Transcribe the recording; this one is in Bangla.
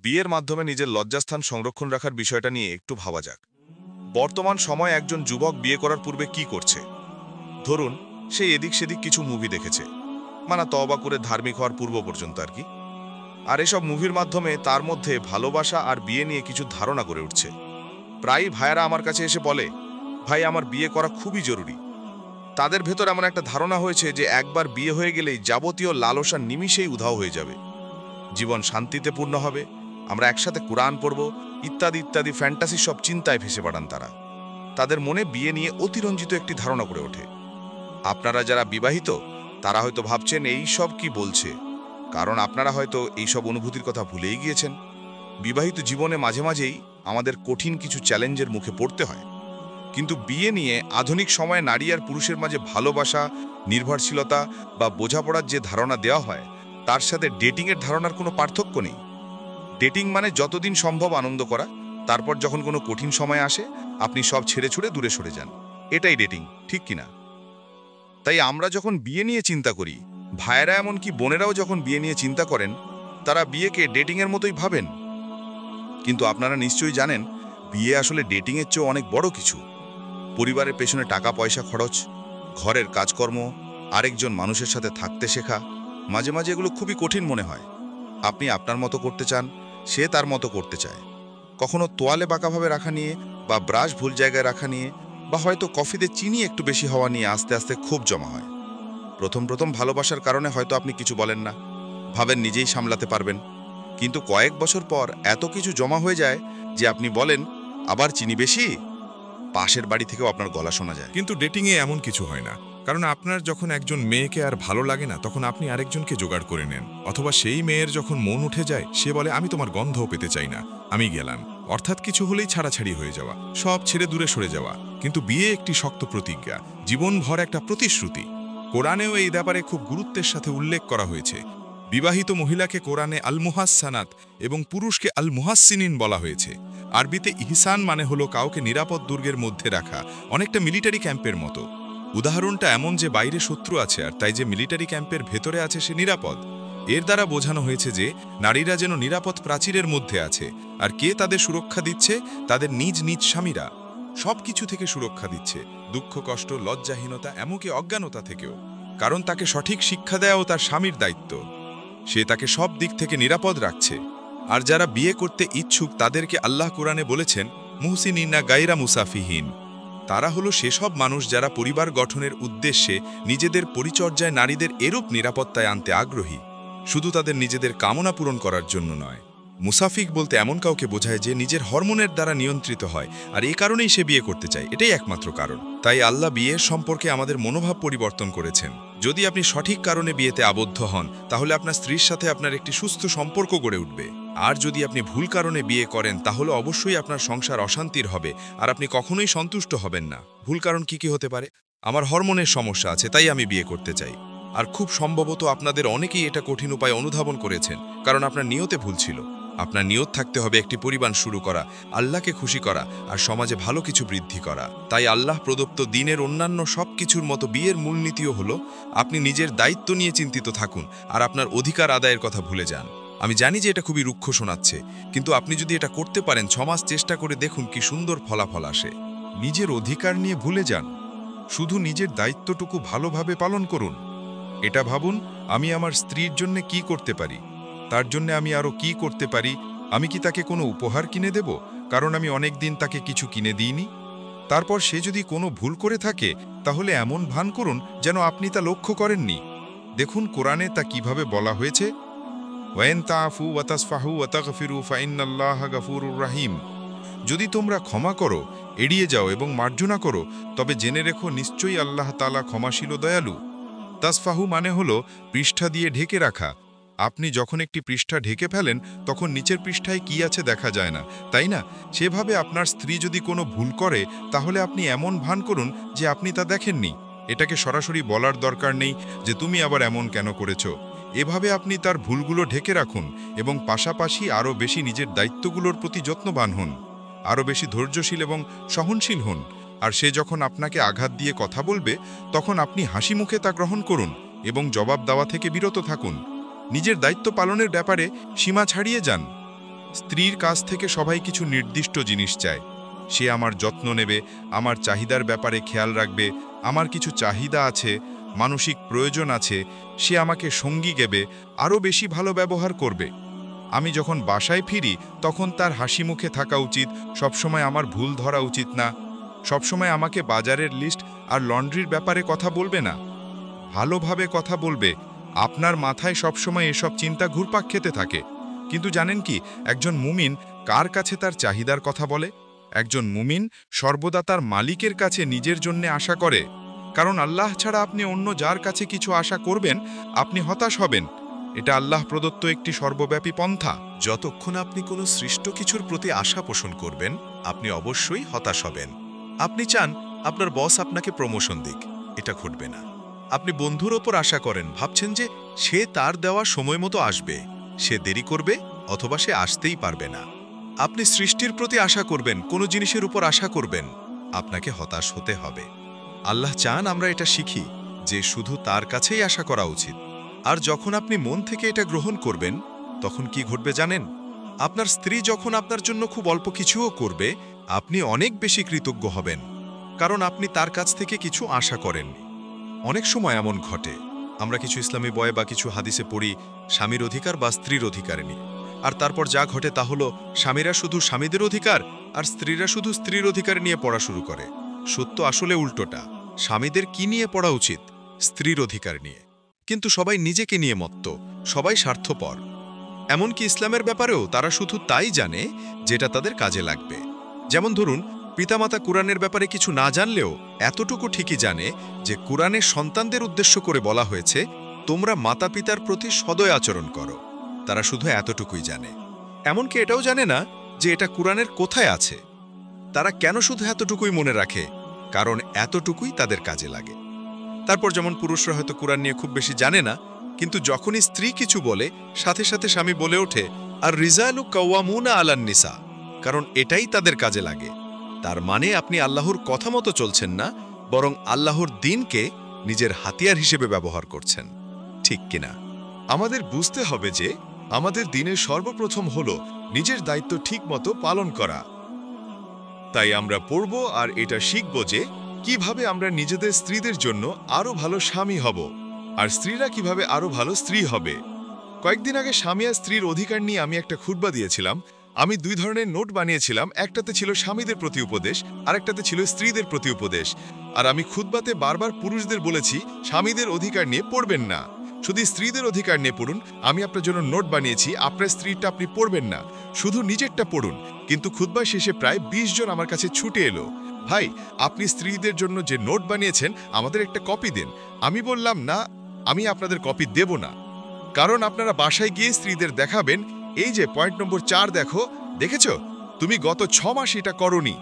বিয়ের মাধ্যমে নিজের লজ্জাস্থান সংরক্ষণ রাখার বিষয়টা নিয়ে একটু ভাবা যাক। বর্তমান সময়ে একজন যুবক বিয়ে করার পূর্বে কি করছে? ধরুন, সে এদিক সেদিক কিছু মুভি দেখেছে, মানে তওবা করে ধার্মিক হওয়ার পূর্ব পর্যন্ত আর কি। আর এসব মুভির মাধ্যমে তার মধ্যে ভালোবাসা আর বিয়ে নিয়ে কিছু ধারণা গড়ে উঠছে। প্রায়ই ভাইয়েরা আমার কাছে এসে বলে, ভাই আমার বিয়ে করা খুবই জরুরি। তাদের ভেতর এমন একটা ধারণা হয়েছে যে একবার বিয়ে হয়ে গেলেই যাবতীয় লালসা নিমিষেই উধাও হয়ে যাবে, জীবন শান্তিতে পূর্ণ হবে, আমরা একসাথে কোরআন পড়ব, ইত্যাদি ইত্যাদি ফ্যান্টাসি সব চিন্তায় ভেসে পড়ান তারা। তাদের মনে বিয়ে নিয়ে অতিরঞ্জিত একটি ধারণা করে ওঠে। আপনারা যারা বিবাহিত তারা হয়তো ভাবছেন এই সব কি বলছে, কারণ আপনারা হয়তো এইসব অনুভূতির কথা ভুলেই গিয়েছেন। বিবাহিত জীবনে মাঝে মাঝেই আমাদের কঠিন কিছু চ্যালেঞ্জের মুখে পড়তে হয়, কিন্তু বিয়ে নিয়ে আধুনিক সময়ে নারী আর পুরুষের মাঝে ভালোবাসা, নির্ভরশীলতা বা বোঝাপড়ার যে ধারণা দেওয়া হয় তার সাথে ডেটিংয়ের ধারণার কোনো পার্থক্য নেই। ডেটিং মানে যতদিন সম্ভব আনন্দ করা, তারপর যখন কোনো কঠিন সময় আসে আপনি সব ছেড়ে ছুড়ে দূরে সরে যান। এটাই ডেটিং, ঠিক কিনা? তাই আমরা যখন বিয়ে নিয়ে চিন্তা করি, ভাইয়েরা এমনকি বোনেরাও যখন বিয়ে নিয়ে চিন্তা করেন, তারা বিয়েকে ডেটিংয়ের মতোই ভাবেন। কিন্তু আপনারা নিশ্চয়ই জানেন, বিয়ে আসলে ডেটিংয়ের চেয়েও অনেক বড় কিছু। পরিবারের পেছনে টাকা পয়সা খরচ, ঘরের কাজকর্ম, আরেকজন মানুষের সাথে থাকতে শেখা, মাঝে মাঝে এগুলো খুবই কঠিন মনে হয়। আপনি আপনার মতো করতে চান, সে তার মতো করতে চায়। কখনো তোয়ালে বাঁকাভাবে রাখা নিয়ে, বা ব্রাশ ভুল জায়গায় রাখা নিয়ে, বা হয়তো কফিতে চিনি একটু বেশি হওয়া নিয়ে আস্তে আস্তে ক্ষোভ জমা হয়। প্রথম প্রথম ভালোবাসার কারণে হয়তো আপনি কিছু বলেন না, ভাবেন নিজেই সামলাতে পারবেন। কিন্তু কয়েক বছর পর এত কিছু জমা হয়ে যায় যে আপনি বলেন, আবার চিনি বেশি? পাশের বাড়ি থেকেও আপনার গলা শোনা যায়। কিন্তু ডেটিংয়ে এমন কিছু হয় না। কারণ আপনার যখন একজন মেয়েকে আর ভালো লাগে না, তখন আপনি আরেকজনকে জোগাড় করে নেন। অথবা সেই মেয়ের যখন মন উঠে যায়, সে বলে আমি তোমার গন্ধও পেতে চাই না, আমি গেলাম। অর্থাৎ কিছু হলেই ছাড়াছাড়ি হয়ে যাওয়া, সব ছেড়ে দূরে সরে যাওয়া। কিন্তু বিয়ে একটি শক্ত প্রতিজ্ঞা, জীবনভর একটা প্রতিশ্রুতি। কোরআনেও এই ব্যাপারে খুব গুরুত্বের সাথে উল্লেখ করা হয়েছে। বিবাহিত মহিলাকে কোরআনে আল মুহাসসানাত এবং পুরুষকে আল মুহাসসিনিন বলা হয়েছে। আরবিতে ইহসান মানে হলো কাউকে নিরাপদ দুর্গের মধ্যে রাখা, অনেকটা মিলিটারি ক্যাম্পের মতো। উদাহরণটা এমন যে বাইরে শত্রু আছে, আর তাই যে মিলিটারি ক্যাম্পের ভেতরে আছে সে নিরাপদ। এর দ্বারা বোঝানো হয়েছে যে নারীরা যেন নিরাপদ প্রাচীরের মধ্যে আছে। আর কে তাদের সুরক্ষা দিচ্ছে? তাদের নিজ নিজ স্বামীরা। সব কিছু থেকে সুরক্ষা দিচ্ছে, দুঃখ, কষ্ট, লজ্জাহীনতা, এমনকি অজ্ঞানতা থেকেও। কারণ তাকে সঠিক শিক্ষা দেওয়াও তার স্বামীর দায়িত্ব। সে তাকে সব দিক থেকে নিরাপদ রাখছে। আর যারা বিয়ে করতে ইচ্ছুক তাদেরকে আল্লাহ কোরআনে বলেছেন মুহসিনিনা গাইরা মুসাফিহীন। তারা হলো সেসব মানুষ যারা পরিবার গঠনের উদ্দেশ্যে নিজেদের পরিচর্যায় নারীদের এরূপ নিরাপত্তায় আনতে আগ্রহী, শুধু তাদের নিজেদের কামনা পূরণ করার জন্য নয়। মুসাফিক বলতে এমন কাউকে বোঝায় যে নিজের হরমোনের দ্বারা নিয়ন্ত্রিত হয়, আর এই কারণেই সে বিয়ে করতে চায়, এটাই একমাত্র কারণ। তাই আল্লাহ বিয়ের সম্পর্কে আমাদের মনোভাব পরিবর্তন করেছেন। যদি আপনি সঠিক কারণে বিয়েতে আবদ্ধ হন, তাহলে আপনার স্ত্রীর সাথে আপনার একটি সুস্থ সম্পর্ক গড়ে উঠবে। আর যদি আপনি ভুল কারণে বিয়ে করেন, তাহলে অবশ্যই আপনার সংসার অশান্তির হবে, আর আপনি কখনোই সন্তুষ্ট হবেন না। ভুল কারণ কি হতে পারে? আমার হরমোনের সমস্যা আছে, তাই আমি বিয়ে করতে চাই। আর খুব সম্ভবত আপনাদের অনেকেই এটা কঠিন উপায় অনুধাবন করেছেন, কারণ আপনার নিয়তে ভুল ছিল। আপনার নিয়ত থাকতে হবে একটি পরিবার শুরু করা, আল্লাহকে খুশি করা, আর সমাজে ভালো কিছু বৃদ্ধি করা। তাই আল্লাহ প্রদত্ত দিনের অন্যান্য সব কিছুর মতো বিয়ের মূলনীতিও হলো আপনি নিজের দায়িত্ব নিয়ে চিন্তিত থাকুন, আর আপনার অধিকার আদায়ের কথা ভুলে যান। আমি জানি যে এটা খুবই রুক্ষ শোনাচ্ছে, কিন্তু আপনি যদি এটা করতে পারেন, 6 মাস চেষ্টা করে দেখুন কি সুন্দর ফলাফল আসে। নিজের অধিকার নিয়ে ভুলে যান, শুধু নিজের দায়িত্বটুকু ভালোভাবে পালন করুন। এটা ভাবুন, আমি আমার স্ত্রীর জন্য কি করতে পারি, তার জন্য আমি আরও কি করতে পারি। আমি কি তাকে কোনো উপহার কিনে দেব, কারণ আমি অনেক দিন তাকে কিছু কিনে দিইনি? তারপর সে যদি কোনো ভুল করে থাকে, তাহলে এমন ভান করুন যেন আপনি তা লক্ষ্য করেননি। দেখুন কোরআনে তা কিভাবে বলা হয়েছে, ওয়াইন তাআফু ওয়া তাসফাহু ওয়া তাগফিরু ফাইন্নাল্লাহা গফুরুর রাহিম। যদি তোমরা ক্ষমা করো, এড়িয়ে যাও এবং মার্জনা করো, তবে জেনে রেখো নিশ্চয়ই আল্লাহ তাআলা ক্ষমাশীল ও দয়ালু। তাসফাহু মানে হলো পৃষ্ঠা দিয়ে ঢেকে রাখা। আপনি যখন একটি পৃষ্ঠা ঢেকে ফেলেন, তখন নিচের পৃষ্ঠায় কি আছে দেখা যায় না, তাই না? সেভাবে আপনার স্ত্রী যদি কোনো ভুল করে, তাহলে আপনি এমন ভান করুন যে আপনি তা দেখেননি। এটাকে সরাসরি বলার দরকার নেই যে তুমি আবার এমন কেন করেছ। এভাবে আপনি তার ভুলগুলো ঢেকে রাখুন এবং পাশাপাশি আরও বেশি নিজের দায়িত্বগুলোর প্রতি যত্নবান হন, আরও বেশি ধৈর্যশীল এবং সহনশীল হন। আর সে যখন আপনাকে আঘাত দিয়ে কথা বলবে, তখন আপনি হাসি মুখে তা গ্রহণ করুন এবং জবাব দেওয়া থেকে বিরত থাকুন। নিজের দায়িত্ব পালনের ব্যাপারে সীমা ছাড়িয়ে যান। স্ত্রীর কাছ থেকে সবাই কিছু নির্দিষ্ট জিনিস চায়। সে আমার যত্ন নেবে, আমার চাহিদার ব্যাপারে খেয়াল রাখবে, আমার কিছু চাহিদা আছে, মানসিক প্রয়োজন আছে, সে আমাকে সঙ্গী দেবে, আরও বেশি ভালো ব্যবহার করবে। আমি যখন বাসায় ফিরি তখন তার হাসি মুখে থাকা উচিত, সবসময় আমার ভুল ধরা উচিত না, সবসময় আমাকে বাজারের লিস্ট আর লন্ড্রির ব্যাপারে কথা বলবে না, ভালোভাবে কথা বলবে। আপনার মাথায় সবসময় এসব চিন্তা ঘুরপাক খেতে থাকে। কিন্তু জানেন কি, একজন মুমিন কার কাছে তার চাহিদার কথা বলে? একজন মুমিন সর্বদা তার মালিকের কাছে নিজের জন্য আশা করে। কারণ আল্লাহ ছাড়া আপনি অন্য যার কাছে কিছু আশা করবেন, আপনি হতাশ হবেন। এটা আল্লাহ প্রদত্ত একটি সর্বব্যাপী পন্থা। যতক্ষণ আপনি কোনো সৃষ্ট কিছুর প্রতি আশা পোষণ করবেন, আপনি অবশ্যই হতাশ হবেন। আপনি চান আপনার বস আপনাকে প্রমোশন দিক, এটা ঘটবে না। আপনি বন্ধুর ওপর আশা করেন, ভাবছেন যে সে তার দেওয়া সময় মতো আসবে, সে দেরি করবে অথবা সে আসতেই পারবে না। আপনি সৃষ্টির প্রতি আশা করবেন, কোনো জিনিসের উপর আশা করবেন, আপনাকে হতাশ হতে হবে। আল্লাহ চান আমরা এটা শিখি যে শুধু তার কাছেই আশা করা উচিত। আর যখন আপনি মন থেকে এটা গ্রহণ করবেন, তখন কি ঘটবে জানেন? আপনার স্ত্রী যখন আপনার জন্য খুব অল্প কিছুও করবে, আপনি অনেক বেশি কৃতজ্ঞ হবেন, কারণ আপনি তার কাছ থেকে কিছু আশা করেননি। অনেক সময় এমন ঘটে, আমরা কিছু ইসলামী বয় বা কিছু হাদিসে পড়ি স্বামীর অধিকার বা স্ত্রীর অধিকার নিয়ে, আর তারপর যা ঘটে তা হলো স্বামীরা শুধু স্বামীদের অধিকার আর স্ত্রীরা শুধু স্ত্রীর অধিকার নিয়ে পড়া শুরু করে। সত্য আসলে উল্টোটা। স্বামীদের কি নিয়ে পড়া উচিত? স্ত্রীর অধিকার নিয়ে। কিন্তু সবাই নিজেকে নিয়ে মত্ত, সবাই স্বার্থপর। এমনকি ইসলামের ব্যাপারেও তারা শুধু তাই জানে যেটা তাদের কাজে লাগবে। যেমন ধরুন, পিতামাতা কুরআনের ব্যাপারে কিছু না জানলেও এতটুকু ঠিকই জানে যে কুরআনের সন্তানদের উদ্দেশ্য করে বলা হয়েছে, তোমরা মাতা পিতার প্রতি সদয় আচরণ করো। তারা শুধু এতটুকুই জানে। এমনকি এটাও জানে না যে এটা কুরআনের কোথায় আছে। তারা কেন শুধু এতটুকুই মনে রাখে? কারণ এতটুকুই তাদের কাজে লাগে। তারপর যেমন পুরুষরা হয়তো কুরআন নিয়ে খুব বেশি জানে না, কিন্তু যখনই স্ত্রী কিছু বলে সাথে সাথে স্বামী বলে ওঠে, আর রিজালু কাওয়ামুনা আলান নিসা, কারণ এটাই তাদের কাজে লাগে। তার মানে আপনি আল্লাহর কথা মতো চলছেন না, বরং আল্লাহর দ্বীনকে নিজের হাতিয়ার হিসেবে ব্যবহার করছেন। ঠিক কিনা? আমাদের বুঝতে হবে যে আমাদের দ্বীনের সর্বপ্রথম হলো নিজের দায়িত্ব ঠিকমতো পালন করা। তাই আমরা পড়ব আর এটা শিখব যে কিভাবে আমরা নিজেদের স্ত্রীদের জন্য আরও ভালো স্বামী হব, আর স্ত্রীরা কিভাবে আরও ভালো স্ত্রী হবে। কয়েকদিন আগে স্বামী আর স্ত্রীর অধিকার নিয়ে আমি একটা খুতবা দিয়েছিলাম। আমি 2 ধরনের নোট বানিয়েছিলাম, একটাতে ছিল স্বামীদের প্রতি উপদেশ, আরেকটাতে ছিল স্ত্রীদের প্রতি উপদেশ। আর আমি খুতবাতে বারবার পুরুষদের বলেছি, স্বামীদের অধিকার নিয়ে পড়বেন না, শুধু স্ত্রীদের অধিকার নিয়ে পড়ুন। আমি আপনার জন্য নোট বানিয়েছি, আপনার স্ত্রীরটা আপনি পড়বেন না, শুধু নিজেরটা পড়ুন। কিন্তু খুতবা শেষে প্রায় 20 জন আমার কাছে ছুটে এলো, ভাই আপনি স্ত্রীদের জন্য যে নোট বানিয়েছেন আমাদের একটা কপি দিন। আমি বললাম, না, আমি আপনাদের কপি দেব না, কারণ আপনারা বাসায় গিয়ে স্ত্রীদের দেখাবেন, এই যে পয়েন্ট নম্বর 4 দেখো, দেখেছো তুমি গত 6 মাস এটা করনি।